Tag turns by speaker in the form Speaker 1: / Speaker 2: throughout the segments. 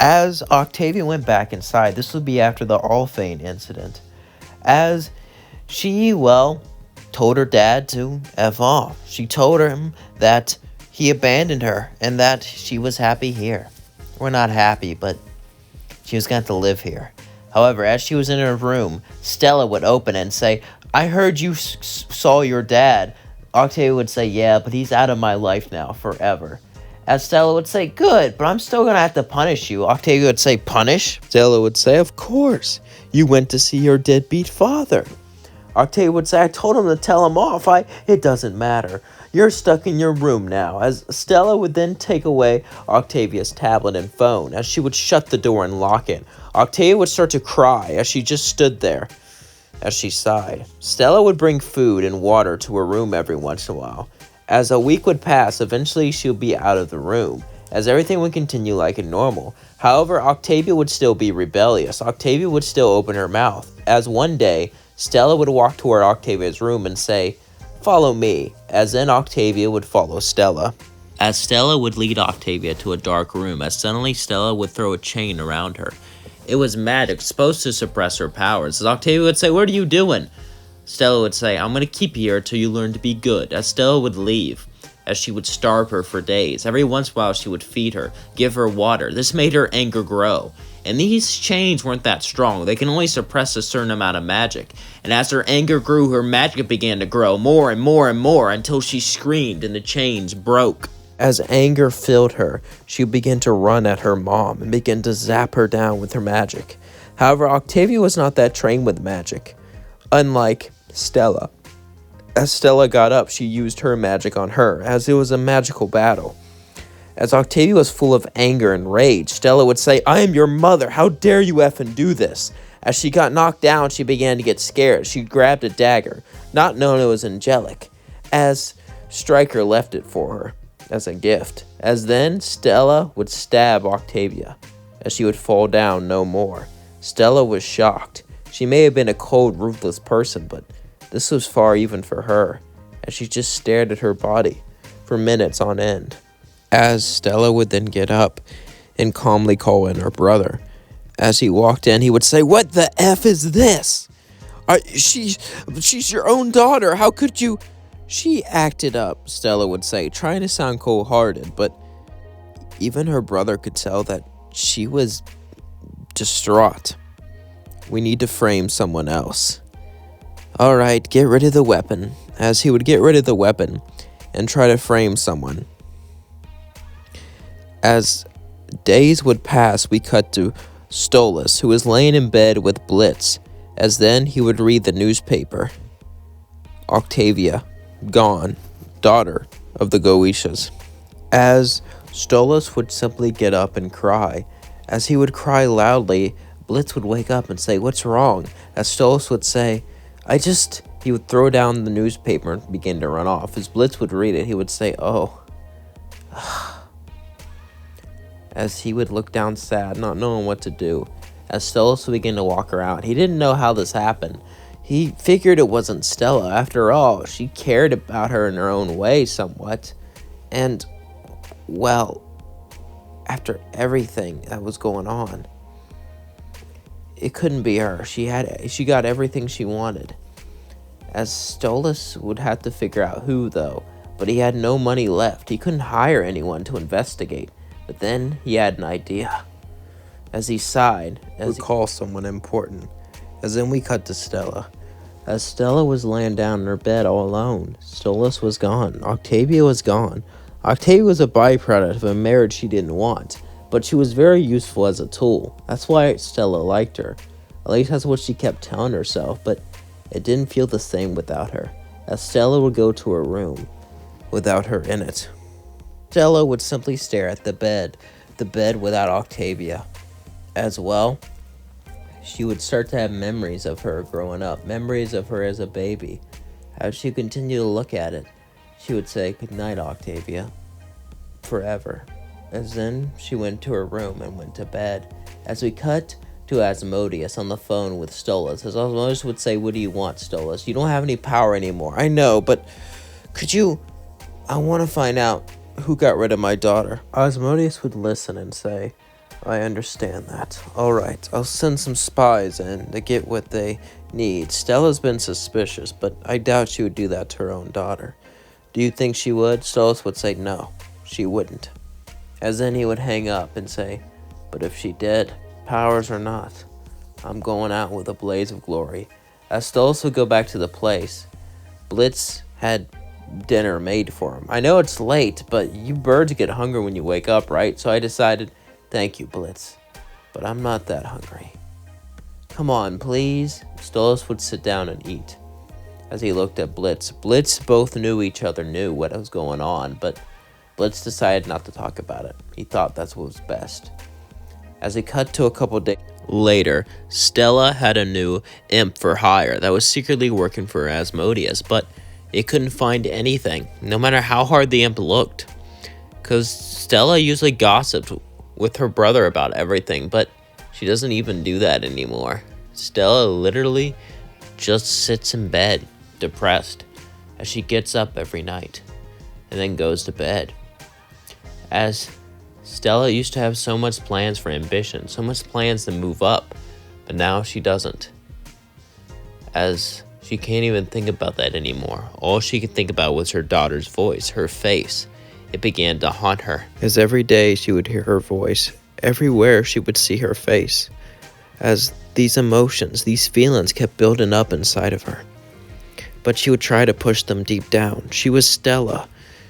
Speaker 1: As Octavia went back inside, this would be after the Alphane incident, as she, told her dad to F off. She told him that he abandoned her and that she was happy here. We're not happy, but she was going to live here. However, as she was in her room, Stella would open and say, I heard you saw your dad. Octavia would say, yeah, but he's out of my life now forever. As Stella would say, good, but I'm still going to have to punish you. Octavia would say, punish? Stella would say, of course. You went to see your deadbeat father. Octavia would say, I told him to tell him off. It doesn't matter. You're stuck in your room now. As Stella would then take away Octavia's tablet and phone, as she would shut the door and lock it. Octavia would start to cry as she just stood there, as she sighed. Stella would bring food and water to her room every once in a while. As a week would pass, eventually she would be out of the room, as everything would continue like normal. However, Octavia would still be rebellious. Octavia would still open her mouth, as one day, Stella would walk toward Octavia's room and say, follow me, as then Octavia would follow Stella. As Stella would lead Octavia to a dark room, as suddenly Stella would throw a chain around her. It was magic, supposed to suppress her powers. As Octavia would say, what are you doing? Stella would say, I'm going to keep you here till you learn to be good. As Stella would leave, as she would starve her for days. Every once in a while she would feed her, give her water. This made her anger grow. And these chains weren't that strong. They can only suppress a certain amount of magic. And as her anger grew, her magic began to grow more and more and more until she screamed and the chains broke. As anger filled her, she began to run at her mom and began to zap her down with her magic. However, Octavia was not that trained with magic, unlike Stella. As Stella got up, she used her magic on her, as it was a magical battle. As Octavia was full of anger and rage, Stella would say, I am your mother, how dare you effing do this? As she got knocked down, she began to get scared. She grabbed a dagger, not knowing it was angelic, as Stryker left it for her as a gift. As then, Stella would stab Octavia, as she would fall down no more. Stella was shocked. She may have been a cold, ruthless person, but this was far even for her, as she just stared at her body for minutes on end. As Stella would then get up and calmly call in her brother. As he walked in, he would say, what the F is this? She's your own daughter. How could you? She acted up, Stella would say, trying to sound cold-hearted, but even her brother could tell that she was distraught. We need to frame someone else. All right, get rid of the weapon. As he would get rid of the weapon and try to frame someone. As days would pass, we cut to Stolas, who was laying in bed with Blitz, as then he would read the newspaper. Octavia, gone, daughter of the Goetias. As Stolas would simply get up and cry. As he would cry loudly, Blitz would wake up and say, what's wrong? As Stolas would say, he would throw down the newspaper and begin to run off. As Blitz would read it, he would say, oh. As he would look down sad, not knowing what to do. As Stolas would begin to walk around. He didn't know how this happened. He figured it wasn't Stella. After all, she cared about her in her own way somewhat. And, after everything that was going on, it couldn't be her. She got everything she wanted. As Stolas would have to figure out who, though, but he had no money left. He couldn't hire anyone to investigate. But then he had an idea. As he sighed, as he called someone important. As then we cut to Stella. As Stella was laying down in her bed all alone, Stolas was gone. Octavia was gone. Octavia was a byproduct of a marriage she didn't want, but she was very useful as a tool. That's why Stella liked her. At least that's what she kept telling herself, but it didn't feel the same without her. As Stella would go to her room without her in it. Stella would simply stare at the bed without Octavia. As well, she would start to have memories of her growing up, memories of her as a baby. As she continued to look at it, she would say, good night, Octavia, forever. As then she went to her room and went to bed. As we cut to Asmodeus on the phone with Stolas, as Asmodeus would say, what do you want, Stolas? You don't have any power anymore. I know, but I want to find out who got rid of my daughter. Asmodeus would listen and say, I understand that. Alright, I'll send some spies in to get what they need. Stella's been suspicious, but I doubt she would do that to her own daughter. Do you think she would? Stolas would say no, she wouldn't. As then he would hang up and say, but if she did, powers or not, I'm going out with a blaze of glory. As Stolas would go back to the place, Blitz had dinner made for him. I know it's late, but you birds get hungry when you wake up, right? So I decided, thank you, Blitz, but I'm not that hungry. Come on, please. Stolas would sit down and eat. As he looked at Blitz, both knew each other knew what was going on, but Blitz decided not to talk about it. He thought that's what was best. As he cut to a couple days later, Stella had a new imp for hire that was secretly working for Asmodeus, but it couldn't find anything, no matter how hard the imp looked. Because Stella usually gossiped with her brother about everything, but she doesn't even do that anymore. Stella literally just sits in bed, depressed, as she gets up every night and then goes to bed. As Stella used to have so much plans for ambition, so much plans to move up, but now she doesn't. As she can't even think about that anymore. All she could think about was her daughter's voice, her face. It began to haunt her. As every day she would hear her voice, everywhere she would see her face. As these emotions, these feelings kept building up inside of her. But she would try to push them deep down. She was Stella.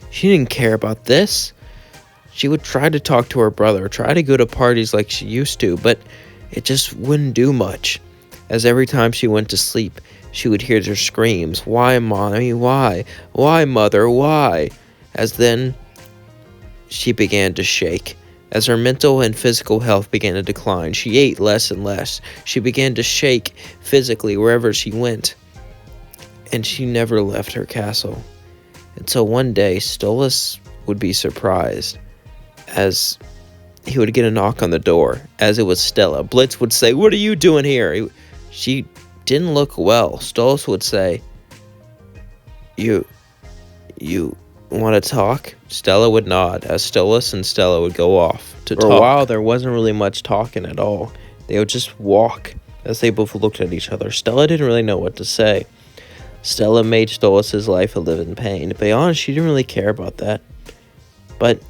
Speaker 1: She didn't care about this. She would try to talk to her brother, try to go to parties like she used to, but it just wouldn't do much. As every time she went to sleep, she would hear their screams, "Why, mommy, why? Why, mother, why?" As then she began to shake. As her mental and physical health began to decline, she ate less and less. She began to shake physically wherever she went. And she never left her castle. Until one day, Stolas would be surprised as he would get a knock on the door, as it was Stella. Blitz would say, "What are you doing here?" She didn't look well. Stolas would say, You want to talk? Stella would nod, as Stolas and Stella would go off to talk. For a while, there wasn't really much talking at all. They would just walk, as they both looked at each other. Stella didn't really know what to say. Stella made Stolas' life a living pain. To be honest, she didn't really care about that. But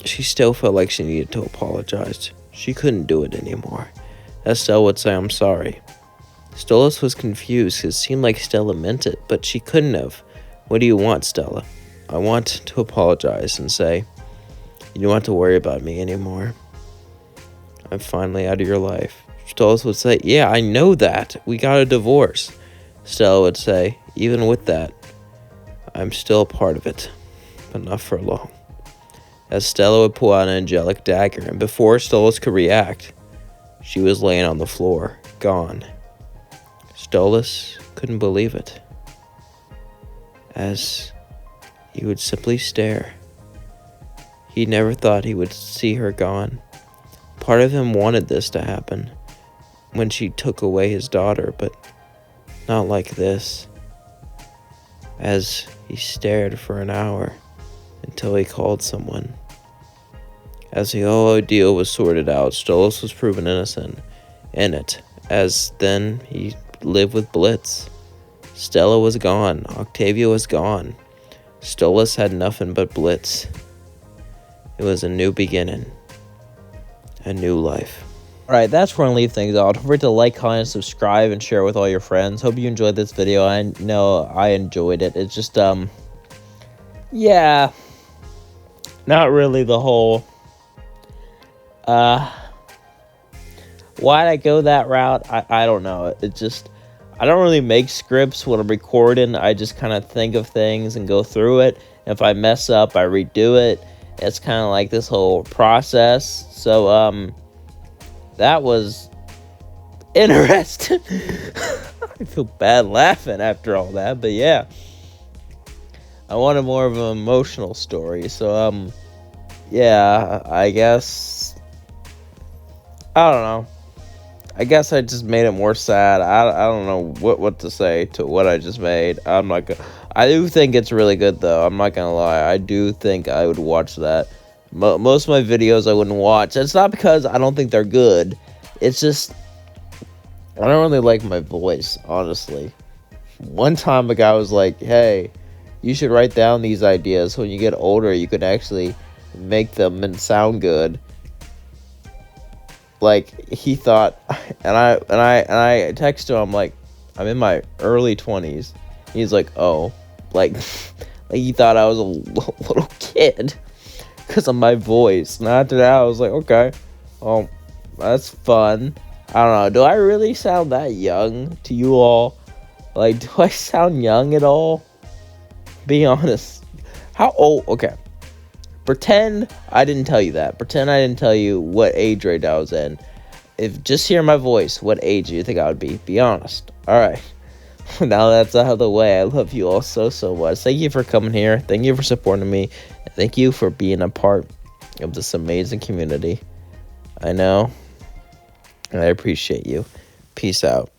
Speaker 1: she still felt like she needed to apologize. She couldn't do it anymore. As Stella would say, "I'm sorry." Stolas was confused because it seemed like Stella meant it, but she couldn't have. "What do you want, Stella?" "I want to apologize and say, you don't have to worry about me anymore. I'm finally out of your life." Stolas would say, "Yeah, I know that. We got a divorce." Stella would say, "Even with that, I'm still a part of it, but not for long." As Stella would pull out an angelic dagger, and before Stolas could react, she was laying on the floor, gone. Stolas couldn't believe it, as he would simply stare. He never thought he would see her gone. Part of him wanted this to happen when she took away his daughter, but not like this. As he stared for an hour until he called someone. As the whole ordeal was sorted out, Stolas was proven innocent in it, as then he lived with Blitz. Stella was gone. Octavia was gone. Stolas had nothing but Blitz. It was a new beginning. A new life. Alright, that's where I'm going to leave things off. Don't forget to like, comment, subscribe, and share with all your friends. Hope you enjoyed this video. I know I enjoyed it. It's just, yeah. Not really the whole, why'd I go that route? I don't know. It just, I don't really make scripts when I'm recording. I just kind of think of things and go through it. If I mess up, I redo it. It's kind of like this whole process. So, that was interesting. I feel bad laughing after all that, but yeah. I wanted more of an emotional story. So, yeah, I guess, I don't know. I guess I just made it more sad. I don't know what to say to what I just made. I'm not gonna. I do think it's really good though. I'm not gonna lie. I do think I would watch that Most of my videos I wouldn't watch. It's not because I don't think they're good. It's just I don't really like my voice, honestly. One time a guy was like, hey, you should write down these ideas. So when you get older, you can actually make them and sound good. Like, he thought, and I texted him, like, I'm in my early 20s. He's like, oh, like he thought I was a little kid because of my voice. And after that, I was like, okay, that's fun. I don't know. Do I really sound that young to you all? Like, do I sound young at all? Be honest. How old? Okay. Pretend I didn't tell you that. Pretend I didn't tell you what age range I was in. If just hear my voice, what age do you think I would be? Be honest. All right. Now that's out of the way. I love you all so much. Thank you for coming here. Thank you for supporting me. Thank you for being a part of this amazing community. I know. And I appreciate you. Peace out.